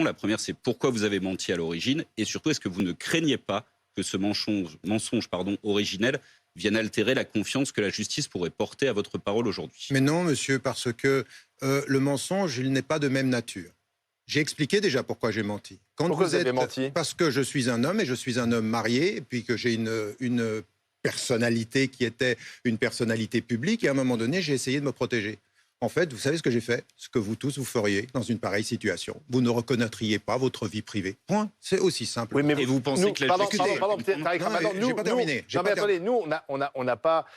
La première, c'est pourquoi vous avez menti à l'origine, et surtout, est-ce que vous ne craignez pas que ce mensonge originel vienne altérer la confiance que la justice pourrait porter à votre parole aujourd'hui? Mais non, monsieur, parce que le mensonge, il n'est pas de même nature. J'ai expliqué déjà pourquoi j'ai menti. Pourquoi vous avez menti? Parce que je suis un homme, et je suis un homme marié, et puis que j'ai une personnalité qui était une personnalité publique, et à un moment donné, j'ai essayé de me protéger. En fait, vous savez ce que j'ai fait? Ce que vous tous, vous feriez dans une pareille situation. Vous ne reconnaîtriez pas votre vie privée. Point. C'est aussi simple. Oui, mais et vous pensez que la pardon, justice... Tariq Ramadan, j'ai pas terminé. Attendez, nous, on n'a pas,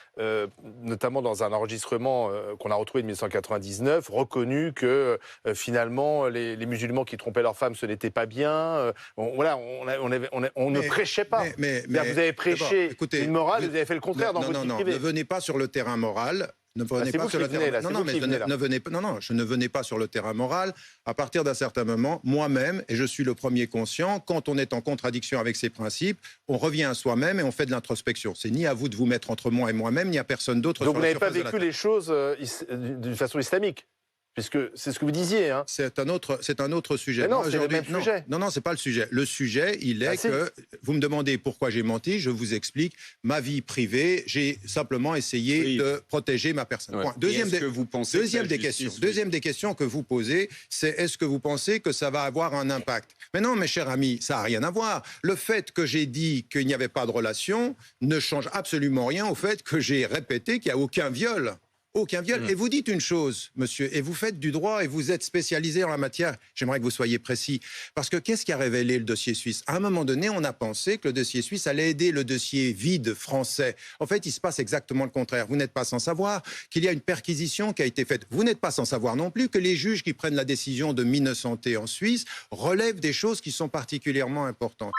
notamment dans un enregistrement qu'on a retrouvé de 1999, reconnu que finalement, les musulmans qui trompaient leurs femmes, ce n'était pas bien. On ne prêchait pas. Mais vous avez prêché écoutez, une morale, vous avez fait le contraire dans votre vie privée. Ne venez pas sur le terrain moral. Ne venez c'est pas vous sur qui le venez, terrain. là, Non, mais je ne venais pas sur le terrain moral. À partir d'un certain moment, moi-même, et je suis le premier conscient, quand on est en contradiction avec ses principes, on revient à soi-même et on fait de l'introspection. C'est ni à vous de vous mettre entre moi et moi-même, ni à personne d'autre. Donc vous n'avez pas vécu les choses d'une façon islamique, puisque c'est ce que vous disiez. Hein. C'est un autre sujet. Mais non, c'est le même sujet. Non, c'est pas le sujet. Le sujet, il est que vous me demandez pourquoi j'ai menti, je vous explique ma vie privée. J'ai simplement essayé de protéger ma personne. Ouais. Deuxième des questions que vous posez, c'est est-ce que vous pensez que ça va avoir un impact? Mais non, mes chers amis, ça n'a rien à voir. Le fait que j'ai dit qu'il n'y avait pas de relation ne change absolument rien au fait que j'ai répété qu'il n'y a aucun viol. Aucun viol. Et vous dites une chose, monsieur, et vous faites du droit et vous êtes spécialisé en la matière. J'aimerais que vous soyez précis. Parce que qu'est-ce qui a révélé le dossier suisse? À un moment donné, on a pensé que le dossier suisse allait aider le dossier vide français. En fait, il se passe exactement le contraire. Vous n'êtes pas sans savoir qu'il y a une perquisition qui a été faite. Vous n'êtes pas sans savoir non plus que les juges qui prennent la décision de minocenter en Suisse relèvent des choses qui sont particulièrement importantes.